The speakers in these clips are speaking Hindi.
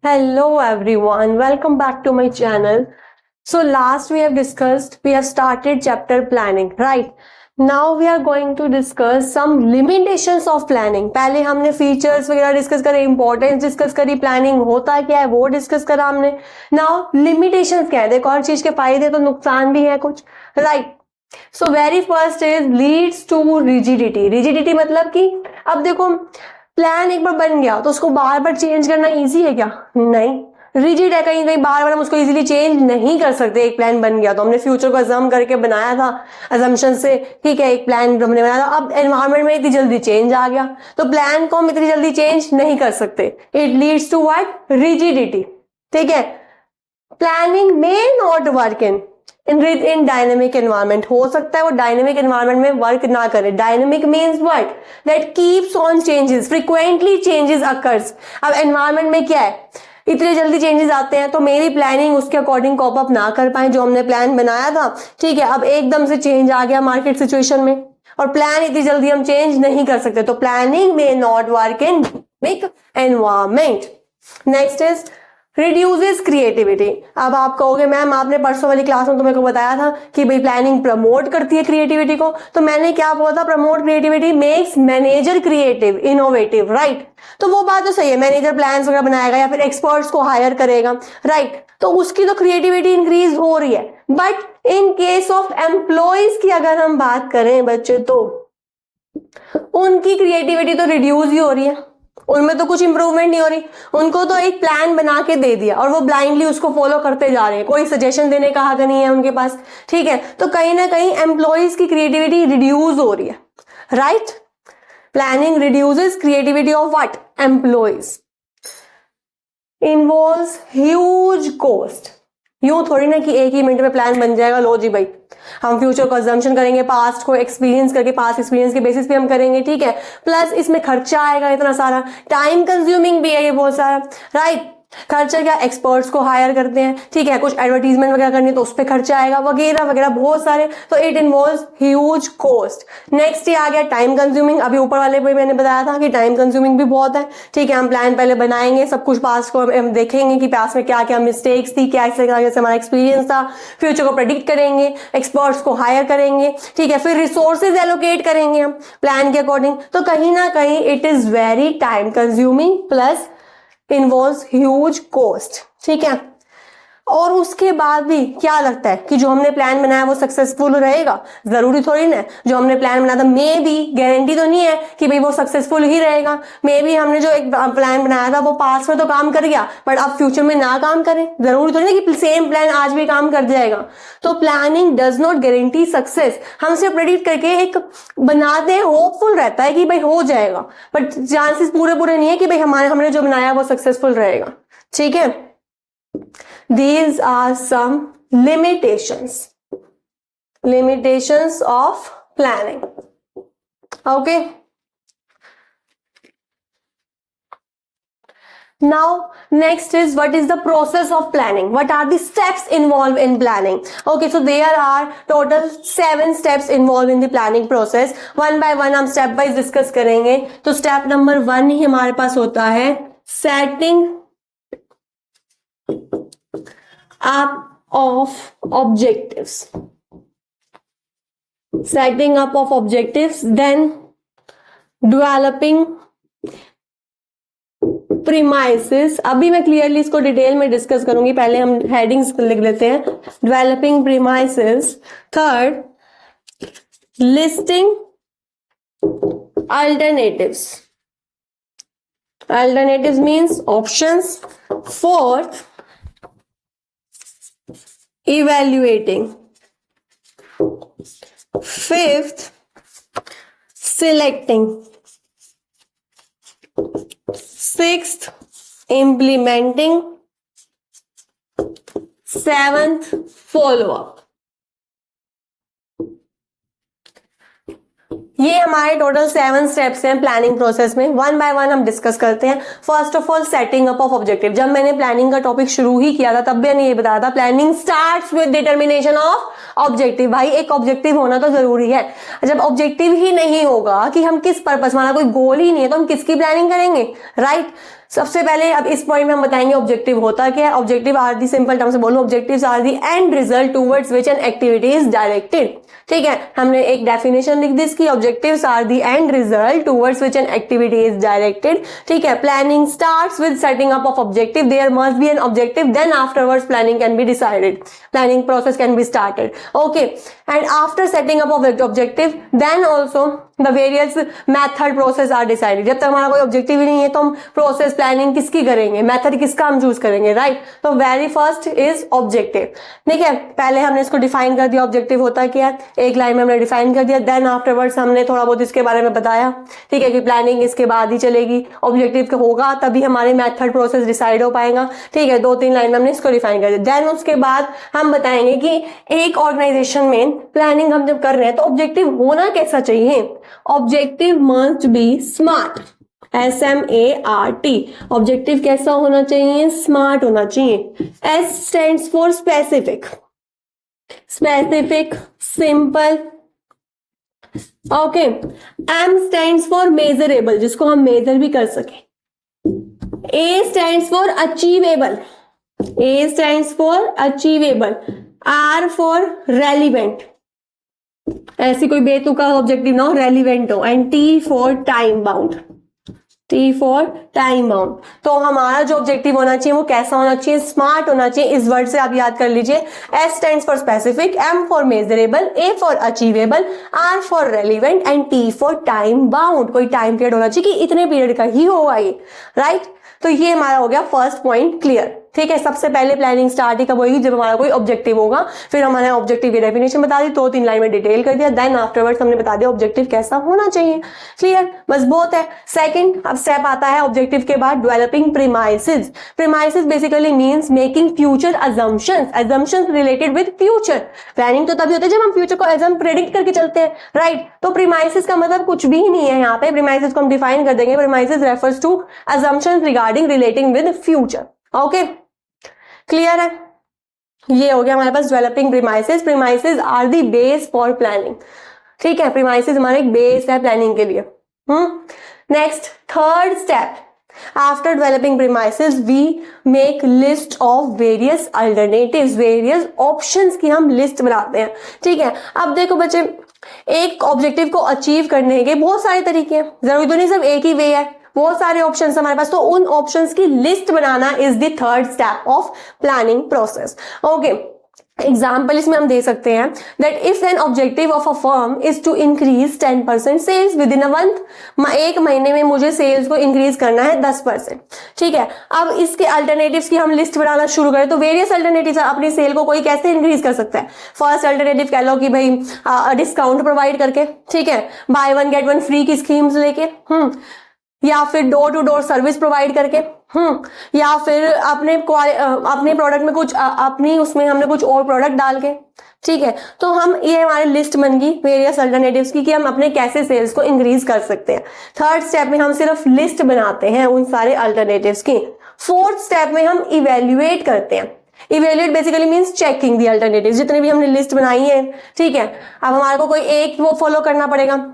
Hello everyone, welcome back to my channel. So last we have started chapter planning, right? Now we are going to discuss some limitations of planning. पहले हमने features वगैरह डिस्कस करे, importance डिस्कस करी, planning होता क्या है वो डिस्कस करा हमने. Now limitations क्या है, देखो हर चीज के फायदे तो नुकसान भी है कुछ, right? So very first is leads to rigidity. Rigidity मतलब कि अब देखो प्लान एक बार बन गया तो उसको बार बार चेंज करना इजी है क्या? नहीं, रिजिड है, कहीं कहीं बार बार हम उसको इजीली चेंज नहीं कर सकते. एक प्लान बन गया तो हमने फ्यूचर को अजम करके बनाया था, अजम्पशन से, ठीक है, एक प्लान हमने बनाया था. अब एनवायरमेंट में इतनी जल्दी चेंज आ गया तो प्लान को हम इतनी जल्दी चेंज नहीं कर सकते. It leads to what? Rigidity. ठीक है, प्लानिंग में not work in dynamic environment. हो सकता है वो डायनेमिक एनवायरनमेंट में वर्क ना करे. Dynamic means what? That keeps on changes, frequently changes occurs. अब एनवायरनमेंट में क्या है, इतने जल्दी चेंजेस आते हैं तो मेरी प्लानिंग उसके अकॉर्डिंग कॉप अप ना कर पाए जो हमने प्लान बनाया था. ठीक है, अब एकदम से चेंज आ गया मार्केट सिचुएशन में और प्लान इतनी जल्दी हम चेंज नहीं कर सकते, तो प्लानिंग में not work in dynamic environment. Next is reduces creativity. अब आप कहोगे मैम आपने परसों वाली क्लास में तुम्हें को बताया था कि भाई प्लानिंग प्रमोट करती है क्रिएटिविटी को, तो मैंने क्या बोला था? Promote creativity makes manager creative, innovative, right? तो वो बात तो सही है, मैनेजर प्लान्स वगैरह बनाएगा या फिर एक्सपर्ट्स को हायर करेगा, राइट? तो उसकी तो क्रिएटिविटी इंक्रीज हो रही है. But in case of employees की अगर हम बात करें बच्चे, तो उनकी क्रिएटिविटी तो रिड्यूस ही हो रही है, उनमें तो कुछ इंप्रूवमेंट नहीं हो रही. उनको तो एक प्लान बना के दे दिया और वो ब्लाइंडली उसको फॉलो करते जा रहे हैं, कोई सजेशन देने का हक नहीं है उनके पास. ठीक है, तो कहीं ना कहीं एम्प्लॉयज की क्रिएटिविटी रिड्यूस हो रही है, right? Planning reduces creativity of what? Employees. Involves huge cost. यूं थोड़ी ना कि एक ही मिनट में प्लान बन जाएगा, लो जी भाई हम फ्यूचर को अजम्पशन करेंगे, पास्ट को एक्सपीरियंस करके, पास्ट एक्सपीरियंस के बेसिस पे हम करेंगे. ठीक है, प्लस इसमें खर्चा आएगा इतना सारा, टाइम कंज्यूमिंग भी है ये बहुत सारा, राइट? खर्चा क्या? एक्सपर्ट्स को हायर करते हैं, ठीक है, कुछ एडवर्टीजमेंट वगैरह करनी है तो उस पर खर्चा आएगा, वगैरह वगैरह बहुत सारे. तो it involves huge cost. Next ये आ गया टाइम कंज्यूमिंग. अभी ऊपर वाले पे मैंने बताया था कि टाइम कंज्यूमिंग भी बहुत है. ठीक है, हम प्लान पहले बनाएंगे, सब कुछ पास्ट को हम देखेंगे कि पास्ट में क्या क्या मिस्टेक्स थी, क्या जैसे हमारा एक्सपीरियंस था, फ्यूचर को प्रेडिक्ट करेंगे, एक्सपर्ट्स को हायर करेंगे, ठीक है, फिर रिसोर्सेज एलोकेट करेंगे हम प्लान के अकॉर्डिंग. तो कहीं ना कहीं it is very time consuming plus involves huge cost. ठीक है, और उसके बाद भी क्या लगता है कि जो हमने प्लान बनाया वो सक्सेसफुल रहेगा? जरूरी थोड़ी ना. जो हमने प्लान बनाया था मे बी, गारंटी तो नहीं है कि भाई वो सक्सेसफुल ही रहेगा. मे बी हमने जो एक प्लान बनाया था वो पास्ट में तो काम कर गया बट अब फ्यूचर में ना काम करे, जरूरी थोड़ी ना कि सेम प्लान आज भी काम कर जाएगा. तो planning does not guarantee success. हम सिर्फ प्रेडिक्ट करके एक बनाते हैं, होपफुल रहता है कि भाई हो जाएगा, बट चांसेस पूरे नहीं है कि भाई हमने जो बनाया वो सक्सेसफुल रहेगा. ठीक है, these are some limitations of planning. Okay, now next is what is the process of planning, what are the steps involved in planning. Okay, so there are total 7 steps involved in the planning process. one by one हम step wise discuss करेंगे. तो step number 1 ही हमारे पास होता है setting up of objectives. Setting up of objectives, then developing premises. अभी मैं क्लियरली इसको डिटेल में डिस्कस करूंगी, पहले हम हेडिंग्स लिख लेते हैं. Developing premises. Third, listing alternatives. Alternatives means options. Fourth, evaluating. Fifth, selecting. Sixth, implementing. Seventh, follow up. ये हमारे टोटल 7 स्टेप्स हैं प्लानिंग प्रोसेस में. वन बाय वन हम डिस्कस करते हैं. First of all setting up of objective. जब मैंने प्लानिंग का टॉपिक शुरू ही किया था तब मैंने ये बताया था planning starts with determination of objective. भाई एक ऑब्जेक्टिव होना तो जरूरी है. जब ऑब्जेक्टिव ही नहीं होगा कि हम किस पर्पस, हमारा कोई गोल ही नहीं है, तो हम किसकी प्लानिंग करेंगे, राइट? सबसे पहले अब इस पॉइंट में हम बताएंगे ऑब्जेक्टिव होता क्या है। Objective are the, simple term से बोलो, objectives are the end result towards which an activity is directed. ठीक है, हमने एक डेफिनेशन लिख दी इसकी, objectives are the end result towards which an activity is directed. ठीक है, planning starts with setting up of objective, there must be an objective, then afterwards planning can be decided, planning process can be started. Okay, and after setting up of objective then also the various method process are decided. जब तक हमारा कोई ऑब्जेक्टिव ही नहीं है तो हम प्रोसेस प्लानिंग किसकी करेंगे, मेथड किसका हम चूज करेंगे, राइट। तो वेरी फर्स्ट इज ऑब्जेक्टिव। ठीक है, पहले हमने इसको डिफाइन कर दिया, ऑब्जेक्टिव होता क्या है, एक लाइन में हमने डिफाइन कर दिया, देन आफ्टरवर्ड्स हमने थोड़ा बहुत इसके बारे में बताया। ठीक है, कि प्लानिंग इसके बाद ही चलेगी, ऑब्जेक्टिव होगा तभी हमारे मेथड प्रोसेस डिसाइड हो पाएगा। ठीक है, 2-3 लाइन में हमने इसको डिफाइन कर दिया। देन उसके बाद हम बताएंगे कि एक ऑर्गेनाइजेशन में प्लानिंग हम जब कर रहे हैं तो ऑब्जेक्टिव होना कैसा चाहिए। Objective must be smart, SMART। Objective कैसा होना चाहिए, स्मार्ट होना चाहिए। S stands for specific, specific, simple. Okay, M stands for measurable, जिसको हम मेजर भी कर सके। A stands for achievable, A stands for achievable. R for relevant, ऐसी कोई बेतुका ऑब्जेक्टिव ना हो, रेलिवेंट हो। And T for time bound, T for time bound. तो हमारा जो ऑब्जेक्टिव होना चाहिए वो कैसा होना चाहिए, स्मार्ट होना चाहिए। इस वर्ड से आप याद कर लीजिए, S stands for specific, M for measurable, A for achievable, R for relevant and T for time bound. कोई टाइम पीरियड होना चाहिए कि इतने पीरियड का ही होगा ये, राइट। तो ये हमारा हो गया फर्स्ट पॉइंट क्लियर। ठीक है, सबसे पहले प्लानिंग स्टार्ट ही कब होगी, जब हमारा कोई ऑब्जेक्टिव होगा। फिर हमने ऑब्जेक्टिव की डेफिनेशन बता दी, 2-3 लाइन में डिटेल कर दिया, देन आफ्टरवर्ड्स हमने बता दिया ऑब्जेक्टिव कैसा होना चाहिए। क्लियर, बस बहुत है। सेकंड अब स्टेप आता है ऑब्जेक्टिव के बाद, developing premises. Premises basically means making future assumptions, assumptions related with future. Planning तो तभी होती है जब हम फ्यूचर को एजम प्रेडिक्ट करके चलते हैं, राइट। तो प्रीमाइसेस का मतलब कुछ भी नहीं है यहाँ पे, प्रीमाइसेस को हम डिफाइन कर देंगे, premises refers to assumptions regarding relating with future. Okay, clear है। ये हो गया हमारे पास developing premises. Premises are the base for planning. ठीक है, प्रीमाइसेस हमारा एक बेस है प्लानिंग के लिए। Next, third step, after developing premises we make list of various alternatives, various options की हम लिस्ट बनाते हैं। ठीक है, अब देखो बच्चे, एक ऑब्जेक्टिव को अचीव करने के बहुत सारे तरीके हैं, जरूरी तो नहीं सिर्फ एक ही वे है, बहुत सारे ऑप्शंस हमारे पास। तो उन ऑप्शंस की लिस्ट बनाना is the third step of planning process. Okay, example इसमें हम दे सकते हैं that if an objective of a firm is to increase 10% sales within a month, एक महीने में मुझे सेल्स को इंक्रीज करना है 10%। ठीक है, अब इसके अल्टरनेटिव्स की हम लिस्ट बनाना शुरू करें तो वेरियस अल्टरनेटिव्स, अपनी सेल को कोई कैसे इंक्रीज कर सकता है। फर्स्ट अल्टरनेटिव कह लो कि भाई डिस्काउंट प्रोवाइड करके, ठीक है, बाय 1 गेट 1 फ्री की स्कीम्स लेके, या फिर door to door service provide करके, या फिर अपने प्रोडक्ट में कुछ अपनी उसमें हमने कुछ और प्रोडक्ट डाल के। ठीक है, तो हम ये हमारी लिस्ट बन गई वेरियस अल्टरनेटिव्स की कि हम अपने कैसे सेल्स को इंक्रीज कर सकते हैं। थर्ड स्टेप में हम सिर्फ लिस्ट बनाते हैं उन सारे अल्टरनेटिव्स की। फोर्थ स्टेप में हम इवेल्युएट करते हैं। इवेल्युएट बेसिकली मींस चेकिंग दी अल्टरनेटिव्स, जितने भी हमने लिस्ट बनाई है। ठीक है, अब हमारे को कोई एक वो फॉलो करना पड़ेगा,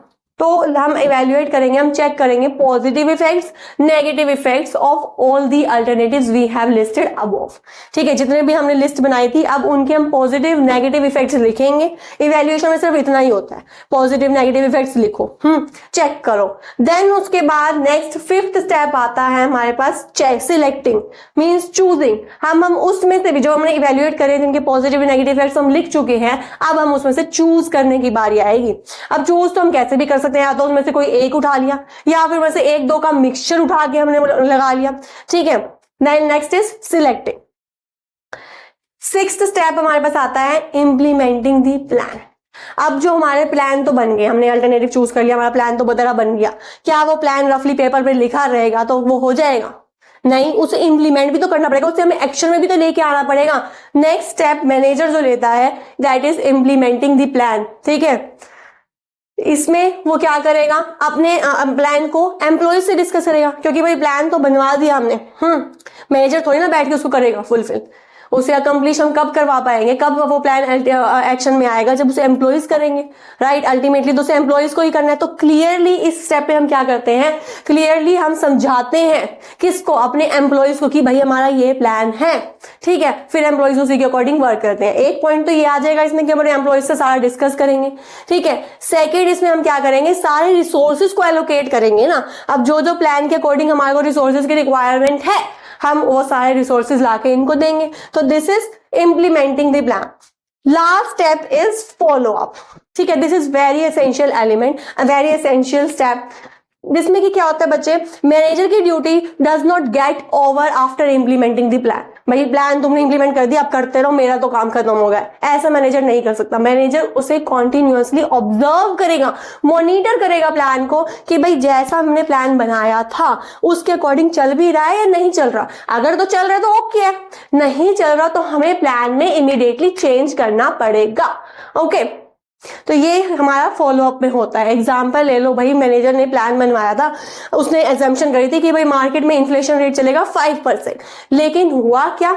तो हम इवेल्युएट करेंगे, हम चेक करेंगे positive effects, negative effects of all the alternatives we have listed above. ठीक है, जितने भी हमने लिस्ट बनाई थी अब उनके हम पॉजिटिव नेगेटिव इफेक्ट्स लिखेंगे। इवेल्युएशन में सिर्फ इतना ही होता है, पॉजिटिव नेगेटिव इफेक्ट्स लिखो, चेक करो। देन उसके बाद नेक्स्ट फिफ्थ स्टेप आता है हमारे पास सिलेक्टिंग मींस चूजिंग। हम उसमें से भी जो हमने इवेल्युएट करे जिनके पॉजिटिव नेगेटिव इफेक्ट्स हम लिख चुके हैं, अब हम उसमें से चूज करने की बारी आएगी। अब चूज तो हम कैसे भी कर सकते हैं, या तो उसमें से कोई एक उठा लिया या फिर वैसे 1-2 का मिक्सचर उठा के हमने लगा लिया। ठीक है, then next is selecting. Sixth step हमारे पास आता है इम्प्लीमेंटिंग दी प्लान। अब जो हमारे प्लान तो बन गए, हमने अल्टरनेटिव चूज कर लिया, हमारा प्लान तो बदला बन गया, क्या वो प्लान रफली पेपर पे लिखा रहेगा तो वो हो जाएगा? नहीं, उसे इंप्लीमेंट भी तो करना पड़ेगा, उसे हमें एक्शन में भी तो लेके आना पड़ेगा। नेक्स्ट स्टेप मैनेजर जो लेता है that is implementing the plan. ठीक है, इसमें वो क्या करेगा, अपने प्लान को एम्प्लॉय से डिस्कस करेगा, क्योंकि भाई प्लान तो बनवा दिया हमने, मैनेजर थोड़ी ना बैठ के उसको करेगा फुलफिल, उसे अकम्प्लिश हम कब करवा पाएंगे, कब वो प्लान एक्शन में आएगा, जब उसे एम्प्लॉइज करेंगे, राइट। अल्टीमेटली तो उसे एम्प्लॉइज को ही करना है। तो क्लियरली इस स्टेप पे हम क्या करते हैं, क्लियरली हम समझाते हैं किसको, अपने एम्प्लॉइज को, कि भाई हमारा ये प्लान है, ठीक है। फिर एम्प्लॉइज उसी के अकॉर्डिंग वर्क करते हैं। एक पॉइंट तो ये आ जाएगा इसमें कि अपने एम्प्लॉइज से सारा डिस्कस करेंगे, ठीक है। सेकेंड, इसमें हम क्या करेंगे, सारे रिसोर्सेज को एलोकेट करेंगे ना। अब जो जो प्लान के अकॉर्डिंग हमारे को रिसोर्सेज की रिक्वायरमेंट है, हम वो सारे रिसोर्सेज लाके इनको देंगे। तो this is implementing the plan. Last step is follow up, ठीक है। This is very essential element, very essential step. जिसमें कि क्या होता है बच्चे, मैनेजर की duty does not get over after implementing the plan. भाई प्लान तुमने इंप्लीमेंट कर दिया, अब करते रहो, मेरा तो काम खत्म हो गया, ऐसा मैनेजर नहीं कर सकता। मैनेजर उसे कॉन्टिन्यूअसली ऑब्जर्व करेगा, मॉनिटर करेगा प्लान को, कि भाई जैसा हमने प्लान बनाया था उसके अकॉर्डिंग चल भी रहा है या नहीं चल रहा। अगर तो चल रहा है तो ओके है, नहीं चल रहा तो हमें प्लान में इमीडिएटली चेंज करना पड़ेगा, ओके। तो ये हमारा फॉलोअप में होता है। एग्जाम्पल ले लो, भाई मैनेजर ने प्लान बनवाया था, उसने एजम्पशन करी थी कि भाई मार्केट में इन्फ्लेशन रेट चलेगा 5%, लेकिन हुआ क्या,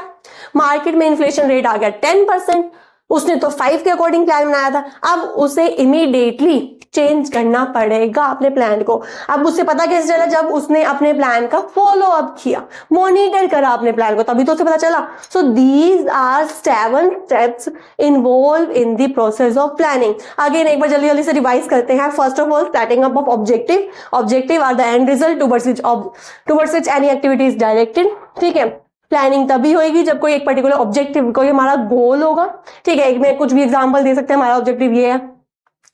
मार्केट में इन्फ्लेशन रेट आ गया 10%। उसने तो 5 के अकॉर्डिंग प्लान बनाया था, अब उसे इमीडिएटली चेंज करना पड़ेगा अपने प्लान को। अब उससे पता कैसे चला, जब उसने अपने प्लान का फॉलो अप किया, मॉनिटर करा अपने प्लान को, तभी तो उसे पता चला। So these are 7 steps involve in the process of planning. Again एक बार जल्दी जल्दी से रिवाइज करते हैं। First of all, setting up of objective. Objective are the end result towards which any activity is directed, ठीक है। प्लानिंग तभी होगी जब कोई एक पर्टिकुलर ऑब्जेक्टिव, कोई हमारा गोल होगा, ठीक है। मैं कुछ भी एग्जांपल दे सकते हैं, हमारा ऑब्जेक्टिव ये है,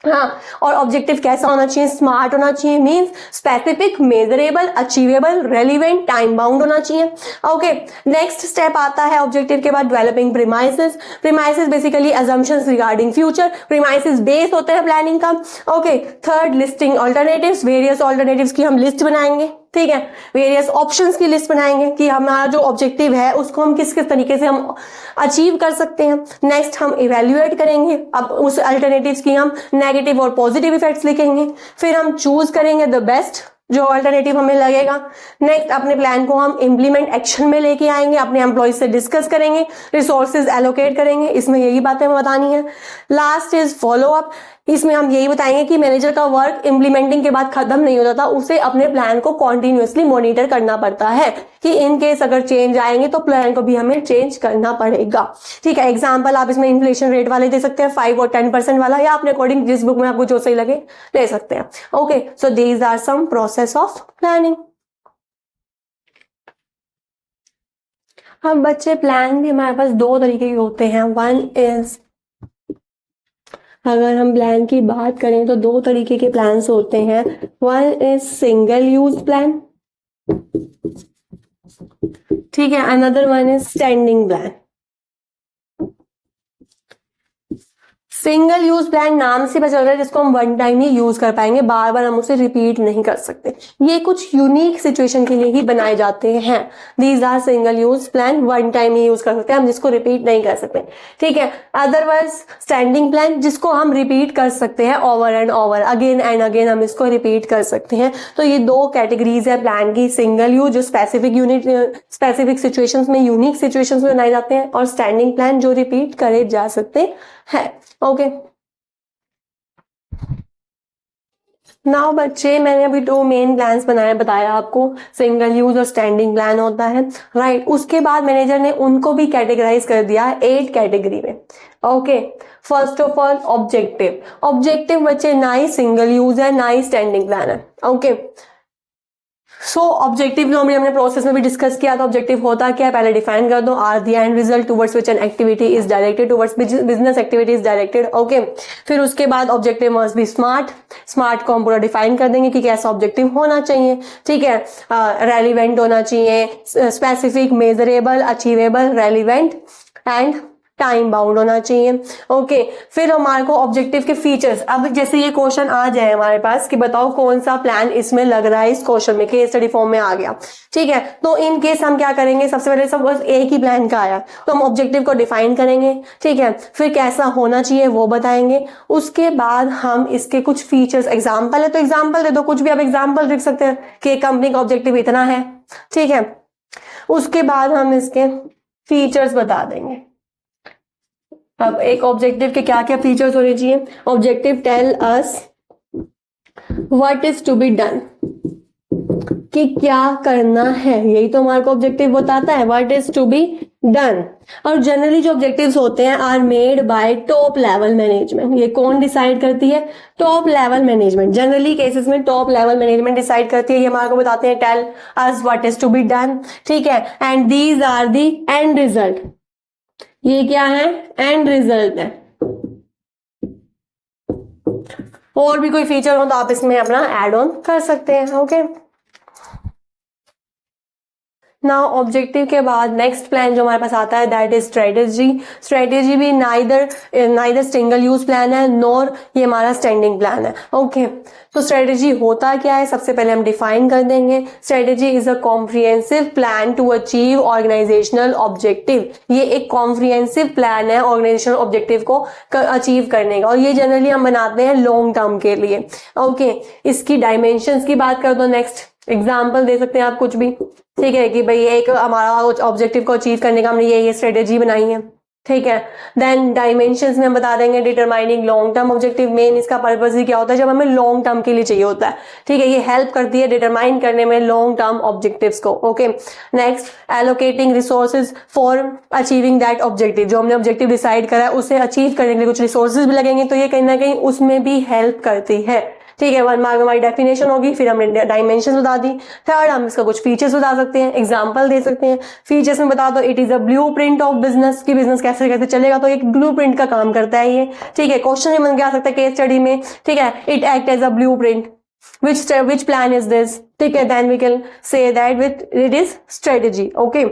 हाँ। और ऑब्जेक्टिव कैसा होना चाहिए, स्मार्ट होना चाहिए, means specific, measurable, achievable, relevant, time bound होना चाहिए, ओके। नेक्स्ट स्टेप आता है ऑब्जेक्टिव के बाद, developing premises. Premises basically assumptions regarding future, premises base होते हैं प्लानिंग का, okay. Third, listing alternatives. Various alternatives की हम लिस्ट बनाएंगे, ठीक है। वेरियस ऑप्शंस की लिस्ट बनाएंगे कि हमारा जो ऑब्जेक्टिव है उसको हम किस किस तरीके से हम अचीव कर सकते हैं। नेक्स्ट हम इवेल्युएट करेंगे, अब उस अल्टरनेटिव्स की हम नेगेटिव और पॉजिटिव इफेक्ट्स लिखेंगे। फिर हम चूज करेंगे द बेस्ट, जो अल्टरनेटिव हमें लगेगा। नेक्स्ट अपने प्लान को हम इम्प्लीमेंट एक्शन में लेके आएंगे, अपने एम्प्लॉइज से डिस्कस करेंगे, रिसोर्सेज एलोकेट करेंगे, इसमें यही बातें हमें बतानी है। Last is follow up. इसमें हम यही बताएंगे कि मैनेजर का वर्क इम्प्लीमेंटिंग के बाद खत्म नहीं होता था, उसे अपने प्लान को कॉन्टिन्यूअसली मॉनिटर करना पड़ता है, कि इन केस अगर चेंज आएंगे तो प्लान को भी हमें चेंज करना पड़ेगा, ठीक है। एग्जाम्पल आप इसमें इन्फ्लेशन रेट वाले दे सकते हैं, 5 और 10% वाला, या अपने अकॉर्डिंग जिस बुक में आपको जो सही लगे ले सकते हैं, okay. So these are some process of planning. अब बच्चे, प्लान भी हमारे पास 2 तरीके के होते हैं। वन इज, अगर हम प्लान की बात करें तो 2 तरीके के प्लान्स होते हैं। One is single use plan, ठीक है। Another one is standing plan. Single use plan नाम से पता चल रहा है जिसको हम वन टाइम ही यूज कर पाएंगे, बार बार हम उसे रिपीट नहीं कर सकते। ये कुछ यूनिक सिचुएशन के लिए ही बनाए जाते हैं। These are single use plan, one time ही यूज कर सकते हैं हम, जिसको रिपीट नहीं कर सकते, ठीक है। अदरवाइज स्टैंडिंग प्लान, जिसको हम रिपीट कर सकते हैं over and over, again and again हम इसको रिपीट कर सकते हैं। तो ये 2 कैटेगरीज है प्लान की। सिंगल यूज जो स्पेसिफिक सिचुएशंस में, यूनिक सिचुएशंस में बनाए जाते हैं, और स्टैंडिंग प्लान जो रिपीट करे जा सकते हैं, ओके। नाउ बच्चे, मैंने अभी 2 मेन प्लान्स बनाए, बताया आपको, सिंगल यूज और स्टैंडिंग प्लान होता है, राइट। उसके बाद मैनेजर ने उनको भी कैटेगराइज कर दिया 8 कैटेगरी में, okay. First of all objective. Objective बच्चे ना ही सिंगल यूज है ना ही स्टैंडिंग प्लान है, ओके। सो ऑब्जेक्टिव जो हमने प्रोसेस में भी डिस्कस किया था, ऑब्जेक्टिव होता क्या है पहले डिफाइन कर दो। Are the end result towards which an activity is directed, towards business activity is directed, okay. फिर उसके बाद objective must be smart. Smart को हम पूरा डिफाइन कर देंगे कि कैसा ऑब्जेक्टिव होना चाहिए, ठीक है। रेलिवेंट होना चाहिए, specific, measurable, achievable, relevant and time bound होना चाहिए, ओके। फिर हमारे को ऑब्जेक्टिव के फीचर्स, अब जैसे ये क्वेश्चन आ जाए हमारे पास कि बताओ कौन सा प्लान इसमें लग रहा है, इस क्वेश्चन में केस स्टडी फॉर्म में आ गया, ठीक है। तो इन केस हम क्या करेंगे, सबसे पहले सब बस एक ही प्लान का आया तो हम ऑब्जेक्टिव को डिफाइन करेंगे, ठीक है। फिर कैसा होना चाहिए वो बताएंगे। उसके बाद हम इसके कुछ फीचर्स, एग्जाम्पल है तो एग्जाम्पल दे दो, कुछ भी आप एग्जाम्पल लिख सकते हैं कि कंपनी का ऑब्जेक्टिव इतना है, ठीक है। उसके बाद हम इसके फीचर्स बता देंगे। अब एक ऑब्जेक्टिव के क्या क्या फीचर्स होने चाहिए। Objective tell us what is to be done, कि क्या करना है, यही तो हमारे को ऑब्जेक्टिव बताता है, what is to be done. और जनरली जो ऑब्जेक्टिव्स होते हैं are made by top level management. ये कौन डिसाइड करती है? Top level management. Generally cases में टॉप लेवल मैनेजमेंट डिसाइड करती है। ये हमारे को बताते हैं tell us what is to be done, ठीक है। And these are the end result. ये क्या है? एंड रिजल्ट है। और भी कोई फीचर हो तो आप इसमें अपना एड ऑन कर सकते हैं। ओके, नाउ ऑब्जेक्टिव के बाद नेक्स्ट प्लान जो हमारे पास आता है दैट इज स्ट्रेटेजी। स्ट्रेटेजी भी नाइदर सिंगल यूज प्लान है नॉर ये हमारा स्टैंडिंग प्लान है। ओके, तो स्ट्रेटेजी होता क्या है सबसे पहले हम डिफाइन कर देंगे। Strategy is a comprehensive plan to achieve organisational objective. ये एक कॉम्प्रिहेंसिव प्लान है ऑर्गेनाइजेशनल ऑब्जेक्टिव को अचीव करने का, और ये जनरली हम बनाते हैं लॉन्ग टर्म के लिए। ओके, इसकी डायमेंशंस की बात कर दो। नेक्स्ट एग्जाम्पल दे सकते हैं आप कुछ भी, ठीक है, कि भाई एक हमारा ऑब्जेक्टिव को अचीव करने का हमने ये स्ट्रेटेजी बनाई है, ठीक है। देन डायमेंशंस में हम बता देंगे determining long term objective. Main इसका पर्पस ही क्या होता है, जब हमें लॉन्ग टर्म के लिए चाहिए होता है, ठीक है, ये हेल्प करती है डिटरमाइन करने में लॉन्ग टर्म ऑब्जेक्टिव्स को। Okay, next allocating resources for achieving that objective. जो हमने ऑब्जेक्टिव डिसाइड करा है उसे अचीव करने के लिए कुछ रिसोर्सेज भी लगेंगे, तो ये कहीं ना कहीं उसमें भी हेल्प करती है, ठीक है। 1 मार्क में हमारी डेफिनेशन होगी, फिर हमने डायमेंशन बता दी। थर्ड हम इसका कुछ फीचर्स बता सकते हैं, एग्जांपल दे सकते हैं। फीचर्स में बता दो it is a blueprint of business, की बिजनेस कैसे कैसे चलेगा, तो एक ब्लूप्रिंट का काम करता है ये, ठीक है। क्वेश्चन में बन के आ सकता है केस स्टडी में, ठीक है। It act as a blueprint, which plan is this, ठीक है। then we can say that with it is strategy। okay,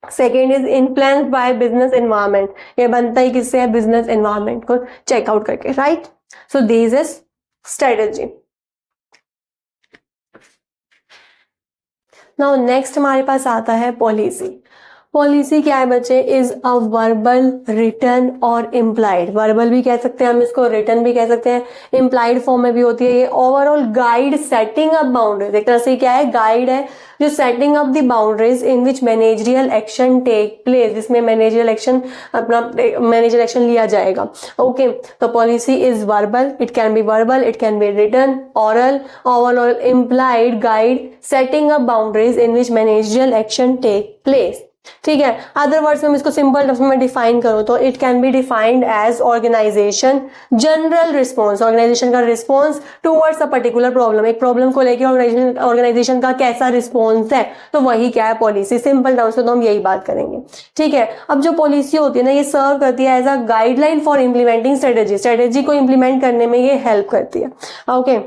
second is influenced by business environment. ये बनता ही किससे है? बिजनेस एनवायरमेंट को चेकआउट करके, right. So this is strategy. Now next हमारे पास आता है पॉलिसी। पॉलिसी क्या है बच्चे? इज अ वर्बल, रिटन और इम्प्लाइड। वर्बल भी कह सकते हैं हम इसको, रिटन भी कह सकते हैं, इम्प्लाइड फॉर्म में भी होती है। ये overall guide setting up boundaries, एक तरह से क्या है? गाइड है जो setting up the boundaries in which managerial action take place, जिसमें मैनेजरियल एक्शन लिया जाएगा। ओके, तो policy is verbal, it can be verbal, it can be written, oral, overall implied guide setting up boundaries in which managerial action take place, ठीक है। अदर वर्ड्स में इसको सिंपल टर्म्स में डिफाइन करो तो it can be defined as organisation general response, organisation का response towards a particular problem. एक प्रॉब्लम को लेकर ऑर्गेनाइजेशन का कैसा रिस्पॉन्स है, तो वही क्या है? पॉलिसी। सिंपल टर्म्स में तो हम यही बात करेंगे, ठीक है। अब जो पॉलिसी होती है ना, ये सर्व करती है as a guideline for implementing strategy. Strategy को इम्प्लीमेंट करने में ये हेल्प करती है। ओके,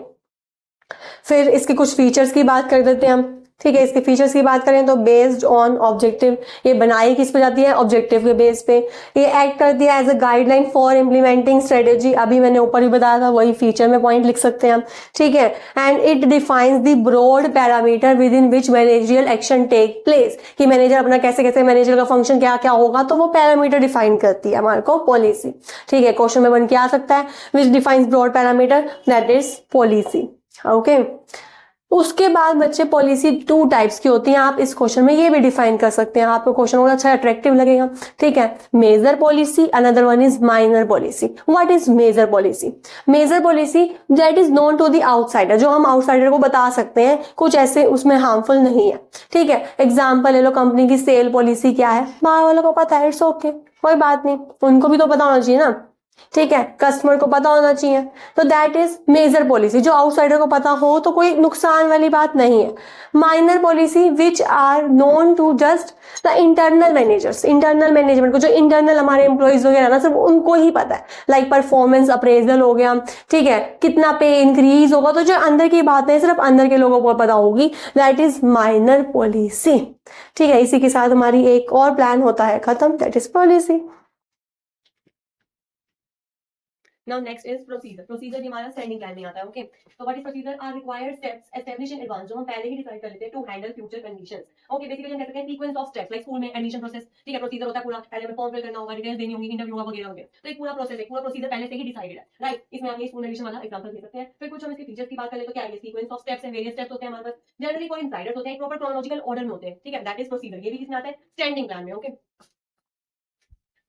फिर इसके कुछ फीचर्स की बात कर देते हैं हम, ठीक है। इसके फीचर्स की बात करें तो बेस्ड ऑन ऑब्जेक्टिव, ये बनाई किस पे जाती है? ऑब्जेक्टिव के बेस पे। ये एक्ट करती है as a guideline for implementing strategy, अभी मैंने ऊपर ही बताया था, वही फीचर में पॉइंट लिख सकते हैं हम, ठीक है। And it defines the broad parameter within which managerial action take place, कि मैनेजर अपना कैसे कैसे मैनेजर का फंक्शन क्या क्या होगा, तो वो पैरामीटर डिफाइन करती है हमारे को पॉलिसी, ठीक है। क्वेश्चन में बन के आ सकता है which defines broad parameter, that is policy. Okay, उसके बाद बच्चे पॉलिसी 2 टाइप्स की होती हैं। आप इस क्वेश्चन में ये भी डिफाइन कर सकते हैं, आपको क्वेश्चन और अच्छा अट्रैक्टिव लगेगा, ठीक है। Major policy, another one is minor policy. What is major policy? Major policy that is known to the outsider, जो हम आउटसाइडर को बता सकते हैं, कुछ ऐसे उसमें हार्मफुल नहीं है, ठीक है। एग्जाम्पल ले लो, कंपनी की सेल पॉलिसी क्या है, बाहर वालों को पता है, इट्स ओके, कोई बात नहीं, उनको भी तो पता होना चाहिए ना, ठीक है, कस्टमर को पता होना चाहिए, तो दैट इज मेजर पॉलिसी। जो आउटसाइडर को पता हो तो कोई नुकसान वाली बात नहीं है। Minor policy which are known to just the internal managers, internal management को, जो इंटरनल हमारे एम्प्लॉइज वगैरह ना, सिर्फ उनको ही पता है। लाइक परफॉर्मेंस अप्रेजल हो गया, ठीक है, कितना पे इंक्रीज होगा, तो जो अंदर की बातें सिर्फ अंदर के लोगों को पता होगी, दैट इज माइनर पॉलिसी, ठीक है। इसी के साथ हमारी एक और प्लान होता है खत्म, that is policy. Now next is procedure. Procedure हमारा स्टैंडिंग प्लान में आता है. ओके, तो what is procedure? Are required steps establish in advance, जो हम पहले ही डिसाइड कर लेते हैं to handle future conditions. Okay, basically हम कह सकते हैं sequence of steps, like school में एडमिशन प्रोसेस. ठीक है, प्रोसीजर होता है पूरा, पहले हमें फॉर्म फिल करना होगा, डिटेल्स देनी होगी, इंटरव्यू होगा वगैरह वगैरह. तो एक पूरा प्रोसेस है, पूरा प्रोसीजर पहले से ही डिसाइडेड है, राइट. इसमें हम ये स्कूल एडमिशन वाला एग्जांपल दे सकते हैं. फिर कुछ हम इसके फीचर्स की बात करें तो क्या है, सीक्वेंस ऑफ स्टेप्स है, वेरियस स्टेप्स होते हैं हमारे पास. जनरली फॉर इनसाइडर्स होते हैं, प्रॉपर क्रोनोलॉजिकल ऑर्डर में होते हैं. ठीक है, दैट इज प्रोसीजर. ये भी किसमें आता है? स्टैंडिंग प्लान में. Okay,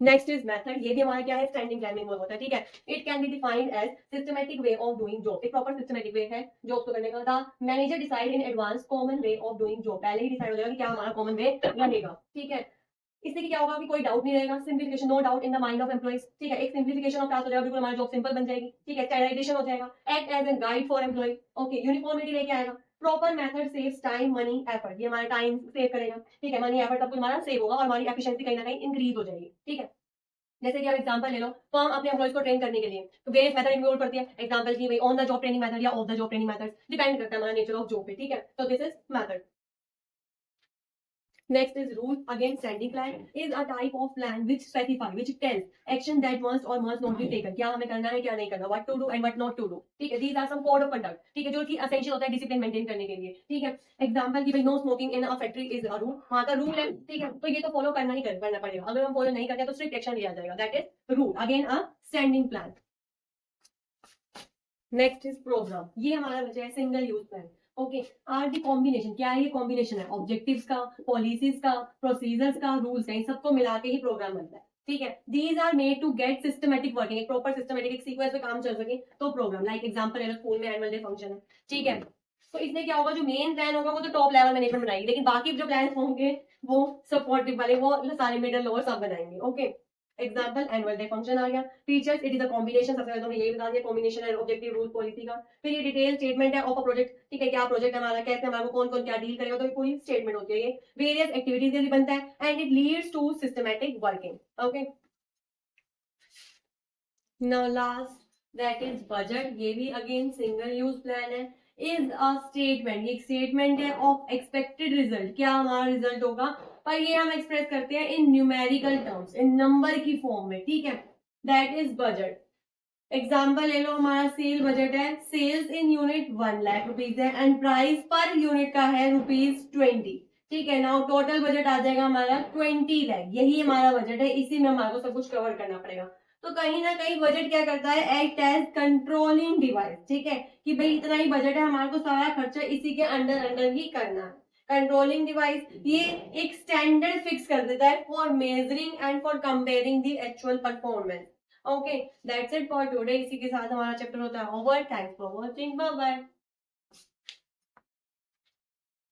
next is method. ये भी हमारा क्या है? स्टैंडिंग प्लान में होता है. ठीक है, it can be defined as systematic way of doing job. एक प्रॉपर सिस्टमैटिक वे है जॉब को करने का. The manager decide in advance common way of doing job. पहले ही डिसाइड हो जाएगा कि क्या हमारा कॉमन वे रहेगा. ठीक है, इससे क्या होगा कि कोई डाउट नहीं रहेगा. Simplification, no doubt in the mind of employees. ठीक है, एक सिंप्लीफिकेशन ऑफ टास्क हो जाएगा, बिल्कुल हमारी जॉब सिंपल बन जाएगी. ठीक है, स्टैंडर्डाइजेशन हो जाएगा. Act as an guide for employ. Okay, uniformity लेके आएगा. Proper method saves time, money, effort. ये हमारा टाइम सेव करेगा. ठीक है, मनी, एफर्ट सब कुछ हमारा सेव होगा और हमारी एफिशिएंसी कहीं ना कहीं इंक्रीज हो जाएगी. ठीक है, जैसे कि आप एग्जांपल ले लो, फर्म अपने एम्प्लॉइज को ट्रेन करने के लिए तो वेरियस मेथड इन्वॉल्व करती है. एग्जांपल की भाई on the job training method या off the job training method, depend करता है हमारा नेचर ऑफ जॉब पे. ठीक है, तो this is method. Next is rule. Again, standing plan is a type of plan which specify, which tells action that must or must not be taken. क्या हमें करना है, क्या नहीं करना, what to do and what not to do. ठीक है, these are some code of conduct. ठीक है, जो कि essential होता है डिसिप्लिन मेंटेन करने के लिए. ठीक है, एग्जांपल की भाई no smoking in a factory is a rule. वहां का रूल है. ठीक है, तो ये तो फॉलो करना ही करना पड़ेगा. अगर हम फॉलो नहीं करते तो स्ट्रिक्ट एक्शन लिया जाएगा. That is rule. Again a standing plan. Next is programme. ये हमारा बचा है single use plan. Okay, are the combination. क्या है ये? कॉम्बिनेशन है ऑब्जेक्टिव्स का, पॉलिसीज का, प्रोसीजर्स का, रूल्स का. इन सबको मिला के ही प्रोग्राम बनता है. ठीक है, these are made to get systematic working. एक प्रॉपर सिस्टमेटिक एक सीक्वेंस में काम चल सके तो प्रोग्राम. लाइक एग्जांपल है, स्कूल में एनुअल डे फंक्शन है. ठीक है, तो इसमें क्या होगा, जो मेन प्लान होगा वो तो टॉप लेवल मैनेजमेंट बनाएगी, लेकिन बाकी जो प्लान होंगे वो सपोर्टिव वाले, वो सारे मिडिल लोअर सब बनाएंगे. Okay, example annual day function आ गया. Features, it is a combination. सबसे पहले तो यही बता दिया, कॉम्बिनेशन है ऑब्जेक्टिव, रूल, पॉलिसी का. फिर ये डिटेल स्टेटमेंट है ऑफ अ प्रोजेक्ट. ठीक है, क्या प्रोजेक्ट हमारा, कैसे हमारा कौन कौन क्या डील करेगा, तो पूरी स्टेटमेंट होती है. ये वेरियस एक्टिविटीज के लिए बनता है and it leads to systematic working. Okay, now last that is budget. ये भी अगेन सिंगल यूज प्लान है. Is a statement. ये एक स्टेटमेंट है ऑफ एक्सपेक्टेड रिजल्ट. क्या हमारा रिजल्ट होगा, पर ये हम एक्सप्रेस करते हैं इन न्यूमेरिकल टर्म्स, इन नंबर की फॉर्म में. ठीक है, दैट इज बजट. एग्जाम्पल ले लो, हमारा सेल बजट है, sales in unit 1 lakh rupees है एंड प्राइस पर यूनिट का है ₹20. ठीक है, नाउ टोटल बजट आ जाएगा हमारा 20 लाख. यही हमारा बजट है, इसी में हमारे को सब कुछ कवर करना पड़ेगा. तो कहीं ना कहीं बजट क्या करता है, एक्ट एज कंट्रोलिंग डिवाइस. ठीक है, कि भाई इतना ही बजट है, हमारे को सारा खर्चा इसी के अंडर अंडर ही करना है. कंट्रोलिंग डिवाइस ये एक स्टैंडर्ड फिक्स कर देता है for measuring and for comparing the actual performance. Okay, that's it for today. इसी के साथ हमारा चैप्टर होता है over. Thanks for watching. Bye bye.